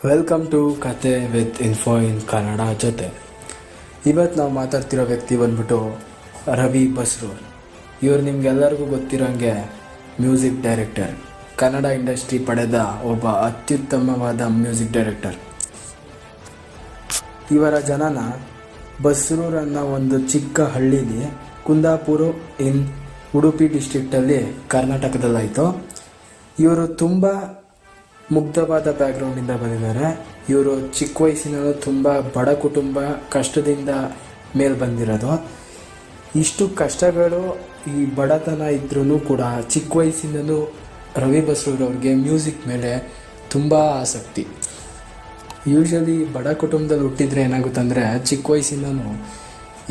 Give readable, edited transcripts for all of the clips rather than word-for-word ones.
Welcome to ಕತೆ with info ಇನ್ ಕನ್ನಡ ಜೊತೆ. ಇವತ್ತು ನಾವು ಮಾತಾಡ್ತಿರೋ ವ್ಯಕ್ತಿ ಬಂದ್ಬಿಟ್ಟು ರವಿ ಬಸ್ರೂರ್. ಇವರು ನಿಮ್ಗೆಲ್ಲರಿಗೂ ಗೊತ್ತಿರೋಂಗೆ ಮ್ಯೂಸಿಕ್ ಡೈರೆಕ್ಟರ್, ಕನ್ನಡ ಇಂಡಸ್ಟ್ರಿ ಪಡೆದ ಒಬ್ಬ ಅತ್ಯುತ್ತಮವಾದ ಮ್ಯೂಸಿಕ್ ಡೈರೆಕ್ಟರ್. ಇವರ ಜನನ ಬಸ್ರೂರ್ ಅನ್ನೋ ಒಂದು ಚಿಕ್ಕ ಹಳ್ಳಿಲಿ ಕುಂದಾಪುರ ಇನ್ ಉಡುಪಿ ಡಿಸ್ಟ್ರಿಕ್ಟಲ್ಲಿ ಕರ್ನಾಟಕದಲ್ಲಾಯಿತು. ಇವರು ತುಂಬ ಮುಗ್ಧವಾದ ಬ್ಯಾಕ್ಗ್ರೌಂಡಿಂದ ಬಂದಿದ್ದಾರೆ. ಇವರು ಚಿಕ್ಕ ವಯಸ್ಸಿನಲ್ಲೂ ತುಂಬ ಬಡ ಕುಟುಂಬ, ಕಷ್ಟದಿಂದ ಮೇಲೆ ಬಂದಿರೋದು. ಇಷ್ಟು ಕಷ್ಟಗಳು, ಈ ಬಡತನ ಇದ್ರೂ ಕೂಡ ಚಿಕ್ಕ ವಯಸ್ಸಿನಲ್ಲೂ ರವಿ ಬಸ್ರೂರ್ ಅವ್ರಿಗೆ ಮ್ಯೂಸಿಕ್ ಮೇಲೆ ತುಂಬ ಆಸಕ್ತಿ. ಯೂಶ್ವಲಿ ಬಡ ಕುಟುಂಬದಲ್ಲಿ ಹುಟ್ಟಿದ್ರೆ ಏನಾಗುತ್ತಂದರೆ ಚಿಕ್ಕ ವಯಸ್ಸಿಂದನೂ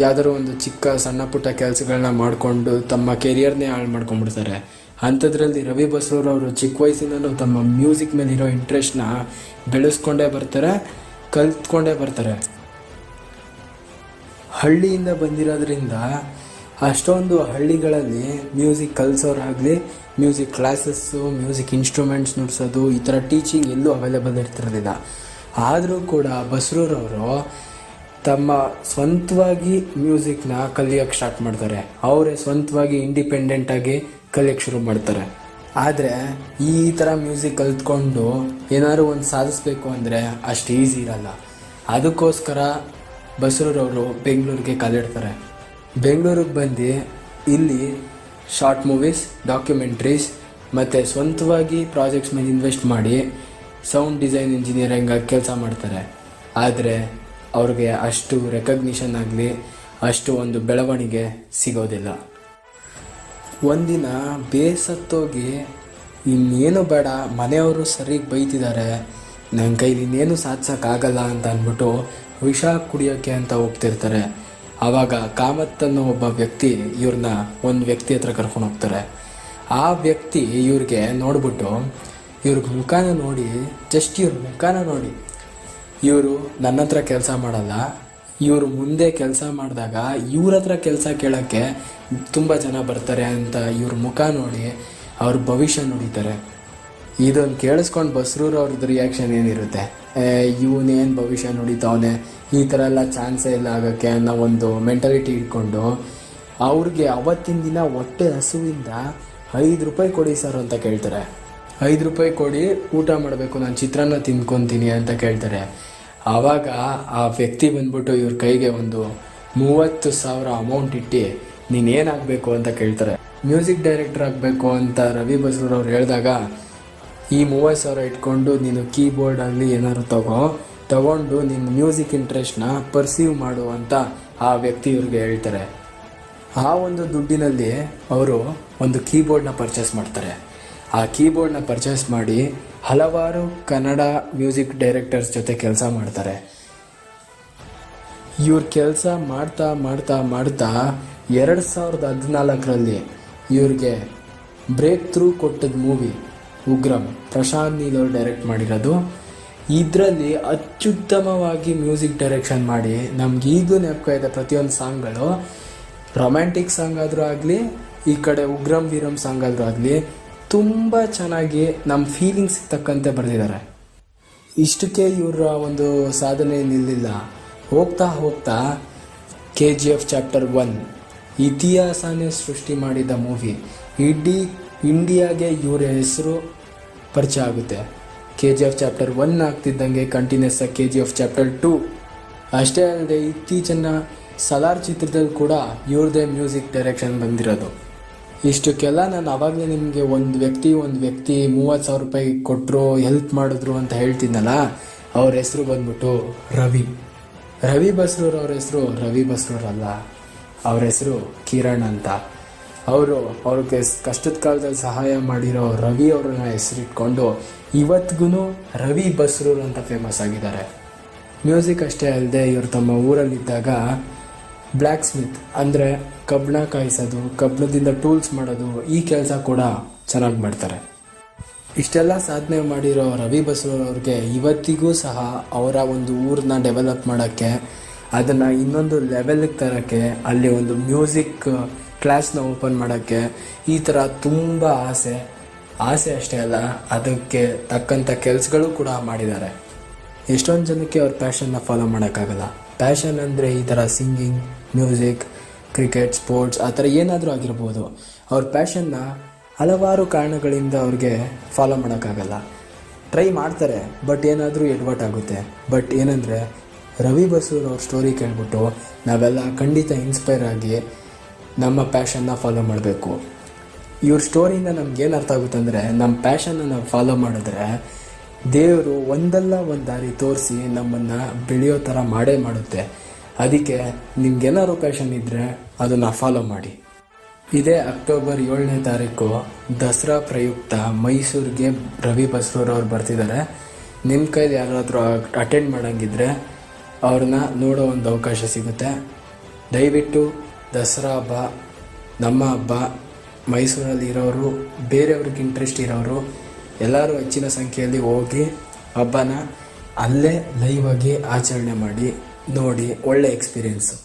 ಯಾವುದಾದ್ರು ಒಂದು ಚಿಕ್ಕ ಸಣ್ಣ ಪುಟ್ಟ ಕೆಲಸಗಳನ್ನ ಮಾಡಿಕೊಂಡು ತಮ್ಮ ಕೆರಿಯರ್ನೇ ಹಾಳು ಮಾಡ್ಕೊಂಡ್ಬಿಡ್ತಾರೆ. ಅಂಥದ್ರಲ್ಲಿ ರವಿ ಬಸ್ರೂರ್ ಅವರು ಚಿಕ್ಕ ವಯಸ್ಸಿನಲ್ಲೂ ತಮ್ಮ ಮ್ಯೂಸಿಕ್ ಮೇಲಿರೋ ಇಂಟ್ರೆಸ್ಟ್ನ ಬೆಳೆಸ್ಕೊಂಡೇ ಬರ್ತಾರೆ, ಕಲ್ತ್ಕೊಂಡೇ ಬರ್ತಾರೆ. ಹಳ್ಳಿಯಿಂದ ಬಂದಿರೋದ್ರಿಂದ ಅಷ್ಟೊಂದು ಹಳ್ಳಿಗಳಲ್ಲಿ ಮ್ಯೂಸಿಕ್ ಕಲಿಸೋರಾಗಲಿ, ಮ್ಯೂಸಿಕ್ ಕ್ಲಾಸಸ್ಸು, ಮ್ಯೂಸಿಕ್ ಇನ್ಸ್ಟ್ರೂಮೆಂಟ್ಸ್ ನುಡಿಸೋದು, ಈ ಥರ ಟೀಚಿಂಗ್ ಎಲ್ಲೂ ಅವೈಲೇಬಲ್ ಇರ್ತಿರೋದಿಲ್ಲ. ಆದರೂ ಕೂಡ ಬಸ್ರೂರ್ ಅವರು ತಮ್ಮ ಸ್ವಂತವಾಗಿ ಮ್ಯೂಸಿಕ್ನ ಕಲಿಯೋಕ್ಕೆ ಸ್ಟಾರ್ಟ್ ಮಾಡ್ತಾರೆ. ಅವರೇ ಸ್ವಂತವಾಗಿ ಇಂಡಿಪೆಂಡೆಂಟಾಗಿ ಕಲಿಯೋಕ್ಕೆ ಶುರು ಮಾಡ್ತಾರೆ. ಆದರೆ ಈ ಥರ ಮ್ಯೂಸಿಕ್ ಕಲ್ತ್ಕೊಂಡು ಏನಾದ್ರು ಒಂದು ಸಾಧಿಸ್ಬೇಕು ಅಂದರೆ ಅಷ್ಟು ಈಸಿ ಇರಲ್ಲ. ಅದಕ್ಕೋಸ್ಕರ ಬಸ್ರೂರ್ ಅವರು ಬೆಂಗಳೂರಿಗೆ ಕಾಲಿಡ್ತಾರೆ. ಬೆಂಗಳೂರಿಗೆ ಬಂದು ಇಲ್ಲಿ ಶಾರ್ಟ್ ಮೂವೀಸ್, ಡಾಕ್ಯುಮೆಂಟ್ರೀಸ್ ಮತ್ತು ಸ್ವಂತವಾಗಿ ಪ್ರಾಜೆಕ್ಟ್ಸ್ ಮೇಲೆ ಇನ್ವೆಸ್ಟ್ ಮಾಡಿ ಸೌಂಡ್ ಡಿಸೈನ್ ಇಂಜಿನಿಯರಿಂಗಾಗಿ ಕೆಲಸ ಮಾಡ್ತಾರೆ. ಆದರೆ ಅವ್ರಿಗೆ ಅಷ್ಟು ರೆಕಗ್ನಿಷನ್ ಆಗಲಿ, ಅಷ್ಟು ಒಂದು ಬೆಳವಣಿಗೆ ಸಿಗೋದಿಲ್ಲ. ಒಂದಿನ ಬೇಸತ್ತೋಗಿ ಇನ್ನೇನು ಬೇಡ, ಮನೆಯವರು ಸರಿಗೆ ಬೈತಿದ್ದಾರೆ, ನನ್ನ ಕೈಲಿ ಇನ್ನೇನು ಸಾಧಿಸೋಕ್ಕಾಗಲ್ಲ ಅಂತ ಅಂದ್ಬಿಟ್ಟು ವಿಷ ಕುಡಿಯೋಕ್ಕೆ ಅಂತ ಹೋಗ್ತಿರ್ತಾರೆ. ಆವಾಗ ಕಾಮತ್ ಅನ್ನೋ ಒಬ್ಬ ವ್ಯಕ್ತಿ ಇವ್ರನ್ನ ಒಂದು ವ್ಯಕ್ತಿ ಹತ್ರ ಕರ್ಕೊಂಡು ಹೋಗ್ತಾರೆ. ಆ ವ್ಯಕ್ತಿ ಇವ್ರಿಗೆ ನೋಡ್ಬಿಟ್ಟು, ಇವ್ರಿಗೆ ಮುಖಾನ ನೋಡಿ, ಜಸ್ಟ್ ಇವ್ರ ಮುಖಾನ ನೋಡಿ, ಇವರು ನನ್ನ ಹತ್ರ ಕೆಲಸ ಮಾಡಲ್ಲ, ಇವರು ಮುಂದೆ ಕೆಲಸ ಮಾಡಿದಾಗ ಇವ್ರ ಹತ್ರ ಕೆಲಸ ಕೇಳೋಕ್ಕೆ ತುಂಬ ಜನ ಬರ್ತಾರೆ ಅಂತ ಇವ್ರ ಮುಖ ನೋಡಿ ಅವ್ರ ಭವಿಷ್ಯ ನುಡಿತಾರೆ. ಇದನ್ನು ಕೇಳಿಸ್ಕೊಂಡು ಬಸ್ರೂರ್ ಅವ್ರದ್ದು ರಿಯಾಕ್ಷನ್ ಏನಿರುತ್ತೆ, ಇವನೇನು ಭವಿಷ್ಯ ನುಡಿತಾವನೆ, ಈ ಥರ ಎಲ್ಲ ಚಾನ್ಸೇ ಇಲ್ಲ ಆಗೋಕ್ಕೆ ಅನ್ನೋ ಒಂದು ಮೆಂಟಾಲಿಟಿ ಇಟ್ಕೊಂಡು ಅವ್ರಿಗೆ ಅವತ್ತಿನ ದಿನ ಹೊಟ್ಟೆ ಹಸುವಿಂದ 5 ರೂಪಾಯಿ ಕೊಡಿ ಸರ್ ಅಂತ ಕೇಳ್ತಾರೆ. 5 ರೂಪಾಯಿ ಕೊಡಿ, ಊಟ ಮಾಡಬೇಕು, ನಾನು ಚಿತ್ರಾನ್ನ ತಿನ್ಕೊತೀನಿ ಅಂತ ಕೇಳ್ತಾರೆ. ಆವಾಗ ಆ ವ್ಯಕ್ತಿ ಬಂದ್ಬಿಟ್ಟು ಇವ್ರ ಕೈಗೆ ಒಂದು 30,000 ಅಮೌಂಟ್ ಇಟ್ಟು ನೀನೇನಾಗಬೇಕು ಅಂತ ಕೇಳ್ತಾರೆ. ಮ್ಯೂಸಿಕ್ ಡೈರೆಕ್ಟರ್ ಆಗಬೇಕು ಅಂತ ರವಿ ಬಸ್ರೂರ್ ಅವ್ರು ಹೇಳಿದಾಗ, ಈ 30,000 ಇಟ್ಕೊಂಡು ನೀನು ಕೀಬೋರ್ಡಲ್ಲಿ ಏನಾದ್ರು ತಗೊಂಡು ನಿನ್ನ ಮ್ಯೂಸಿಕ್ ಇಂಟ್ರೆಸ್ಟ್ನ ಪರ್ಸೀವ್ ಮಾಡು ಅಂತ ಆ ವ್ಯಕ್ತಿ ಇವ್ರಿಗೆ ಹೇಳ್ತಾರೆ. ಆ ಒಂದು ದುಡ್ಡಿನಲ್ಲಿ ಅವರು ಒಂದು ಕೀಬೋರ್ಡ್ನ ಪರ್ಚೇಸ್ ಮಾಡ್ತಾರೆ. ಆ ಕೀಬೋರ್ಡ್ನ ಪರ್ಚೇಸ್ ಮಾಡಿ ಹಲವಾರು ಕನ್ನಡ ಮ್ಯೂಸಿಕ್ ಡೈರೆಕ್ಟರ್ಸ್ ಜೊತೆ ಕೆಲಸ ಮಾಡ್ತಾರೆ. ಇವ್ರ ಕೆಲಸ ಮಾಡ್ತಾ ಮಾಡ್ತಾ ಮಾಡ್ತಾ 2014ರಲ್ಲಿ ಇವ್ರಿಗೆ ಬ್ರೇಕ್ ಥ್ರೂ ಕೊಟ್ಟದ ಮೂವಿ ಉಗ್ರಂ, ಪ್ರಶಾಂತ್ ನೀಲ್ ಅವರು ಡೈರೆಕ್ಟ್ ಮಾಡಿರೋದು. ಇದರಲ್ಲಿ ಅತ್ಯುತ್ತಮವಾಗಿ ಮ್ಯೂಸಿಕ್ ಡೈರೆಕ್ಷನ್ ಮಾಡಿ ನಮಗೀಗೂ ನೆನಪು ಇದೆ ಪ್ರತಿಯೊಂದು ಸಾಂಗ್ಗಳು. ರೊಮ್ಯಾಂಟಿಕ್ ಸಾಂಗ್ ಆದರೂ ಆಗಲಿ, ಈ ಕಡೆ ಉಗ್ರಂ ವೀರಂ ಸಾಂಗ್ ಆದರೂ ಆಗಲಿ, ತುಂಬ ಚೆನ್ನಾಗಿ ನಮ್ಮ ಫೀಲಿಂಗ್ಸ್ ತಕ್ಕಂತೆ ಬರೆದಿದ್ದಾರೆ. ಇಷ್ಟಕ್ಕೆ ಇವರ ಒಂದು ಸಾಧನೆ ನಿಲ್ಲಿಲ್ಲ. ಹೋಗ್ತಾ ಹೋಗ್ತಾ KGF ಚಾಪ್ಟರ್ 1 ಇತಿಹಾಸನೇ ಸೃಷ್ಟಿ ಮಾಡಿದ ಮೂವಿ. ಇಡೀ ಇಂಡಿಯಾಗೆ ಇವರ ಹೆಸರು ಪರಿಚಯ ಆಗುತ್ತೆ. KGF ಚಾಪ್ಟರ್ 1 ಆಗ್ತಿದ್ದಂಗೆ ಕಂಟಿನ್ಯೂಸ್ ಆಗಿ KGF ಚಾಪ್ಟರ್ 2. ಅಷ್ಟೇ ಅಲ್ಲದೆ ಇತ್ತೀಚಿನ ಸಲಾರ್ ಚಿತ್ರದಲ್ಲಿ ಕೂಡ ಇವ್ರದೇ ಮ್ಯೂಸಿಕ್ ಡೈರೆಕ್ಷನ್ ಬಂದಿರೋದು. ಇಷ್ಟಕ್ಕೆಲ್ಲ ನಾನು ಆವಾಗಲೇ ನಿಮಗೆ ಒಂದು ವ್ಯಕ್ತಿ 30,000 ರೂಪಾಯಿ ಕೊಟ್ಟರು, ಹೆಲ್ಪ್ ಮಾಡಿದ್ರು ಅಂತ ಹೇಳ್ತಿದ್ನಲ್ಲ, ಅವ್ರ ಹೆಸರು ಬಂದ್ಬಿಟ್ಟು ರವಿ ಬಸ್ರೂರ್. ಅವ್ರ ಹೆಸರು ರವಿ ಬಸ್ರೂರ್ ಅಲ್ಲ, ಅವ್ರ ಹೆಸರು ಕಿರಣ್ ಅಂತ. ಅವ್ರಿಗೆ ಕಷ್ಟದ ಕಾಲದಲ್ಲಿ ಸಹಾಯ ಮಾಡಿರೋ ರವಿ ಅವ್ರನ್ನ ಹೆಸರಿಟ್ಕೊಂಡು ಇವತ್ತಿಗೂ ರವಿ ಬಸ್ರೂರ್ ಅಂತ ಫೇಮಸ್ ಆಗಿದ್ದಾರೆ. ಮ್ಯೂಸಿಕ್ ಅಷ್ಟೇ ಅಲ್ಲದೆ ಇವರು ತಮ್ಮ ಊರಲ್ಲಿದ್ದಾಗ ಬ್ಲ್ಯಾಕ್ ಸ್ಮಿತ್ ಅಂದರೆ ಕಬ್ಬಣ ಕಾಯಿಸೋದು, ಕಬ್ಬಣದಿಂದ ಟೂಲ್ಸ್ ಮಾಡೋದು, ಈ ಕೆಲಸ ಕೂಡ ಚೆನ್ನಾಗಿ ಮಾಡ್ತಾರೆ. ಇಷ್ಟೆಲ್ಲ ಸಾಧನೆ ಮಾಡಿರೋ ರವಿ ಬಸ್ರೂರ್ ಅವ್ರಿಗೆ ಇವತ್ತಿಗೂ ಸಹ ಅವರ ಒಂದು ಊರನ್ನ ಡೆವಲಪ್ ಮಾಡೋಕ್ಕೆ, ಅದನ್ನು ಇನ್ನೊಂದು ಲೆವೆಲ್ಗೆ ತರೋಕ್ಕೆ, ಅಲ್ಲಿ ಒಂದು ಮ್ಯೂಸಿಕ್ ಕ್ಲಾಸ್ನ ಓಪನ್ ಮಾಡೋಕ್ಕೆ, ಈ ಥರ ತುಂಬ ಆಸೆ ಅಷ್ಟೇ ಅಲ್ಲ, ಅದಕ್ಕೆ ತಕ್ಕಂಥ ಕೆಲಸಗಳು ಕೂಡ ಮಾಡಿದ್ದಾರೆ. ಎಷ್ಟೊಂದು ಜನಕ್ಕೆ ಅವ್ರ ಪ್ಯಾಷನ್ನ ಫಾಲೋ ಮಾಡೋಕ್ಕಾಗಲ್ಲ. ಪ್ಯಾಷನ್ ಅಂದರೆ ಈ ಥರ ಸಿಂಗಿಂಗ್, ಮ್ಯೂಸಿಕ್, ಕ್ರಿಕೆಟ್, ಸ್ಪೋರ್ಟ್ಸ್ ಆ ಥರ ಏನಾದರೂ ಆಗಿರ್ಬೋದು. ಅವ್ರ ಪ್ಯಾಷನ್ನ ಹಲವಾರು ಕಾರಣಗಳಿಂದ ಅವ್ರಿಗೆ ಫಾಲೋ ಮಾಡೋಕ್ಕಾಗಲ್ಲ. ಟ್ರೈ ಮಾಡ್ತಾರೆ, ಬಟ್ ಏನಾದರೂ ಎಡ್ವರ್ಟ್ ಆಗುತ್ತೆ. ಬಟ್ ಏನಂದರೆ ರವಿ ಬಸ್ರೂರ್ ಅವ್ರ ಸ್ಟೋರಿ ಕೇಳ್ಬಿಟ್ಟು ನಾವೆಲ್ಲ ಖಂಡಿತ ಇನ್ಸ್ಪೈರ್ ಆಗಿ ನಮ್ಮ ಪ್ಯಾಷನ್ನ ಫಾಲೋ ಮಾಡಬೇಕು. ಇವ್ರ ಸ್ಟೋರಿಯಿಂದ ನಮ್ಗೇನು ಅರ್ಥ ಆಗುತ್ತೆ ಅಂದರೆ, ನಮ್ಮ ಪ್ಯಾಷನ್ನ ನಾವು ಫಾಲೋ ಮಾಡಿದ್ರೆ ದೇವರು ಒಂದಲ್ಲ ಒಂದು ದಾರಿ ತೋರಿಸಿ ನಮ್ಮನ್ನು ಬೆಳೆಯೋ ಥರ ಮಾಡೇ ಮಾಡುತ್ತೆ. ಅದಕ್ಕೆ ನಿಮ್ಗೇನಾದ್ರು ಪ್ಯಾಷನ್ ಇದ್ದರೆ ಅದನ್ನು ಫಾಲೋ ಮಾಡಿ. ಇದೇ ಅಕ್ಟೋಬರ್ 7ನೇ ತಾರೀಕು ದಸರಾ ಪ್ರಯುಕ್ತ ಮೈಸೂರಿಗೆ ರವಿ ಬಸ್ರೂರ್ ಅವ್ರು ಬರ್ತಿದ್ದಾರೆ. ನಿಮ್ಮ ಕೈಲಿ ಯಾರಾದರೂ ಅಟೆಂಡ್ ಮಾಡೋಂಗಿದ್ರೆ ಅವ್ರನ್ನ ನೋಡೋ ಒಂದು ಅವಕಾಶ ಸಿಗುತ್ತೆ. ದಯವಿಟ್ಟು ದಸರಾ ಹಬ್ಬ ನಮ್ಮ ಹಬ್ಬ, ಮೈಸೂರಲ್ಲಿ ಇರೋರು, ಬೇರೆಯವ್ರಿಗೆ ಇಂಟ್ರೆಸ್ಟ್ ಇರೋರು ಎಲ್ಲರೂ ಹೆಚ್ಚಿನ ಸಂಖ್ಯೆಯಲ್ಲಿ ಹೋಗಿ ಹಬ್ಬನ ಅಲ್ಲೇ ಲೈವ್ ಆಗಿ ಆಚರಣೆ ಮಾಡಿ ನೋಡಿ, ಒಳ್ಳೆ ಎಕ್ಸ್ಪೀರಿಯೆನ್ಸು.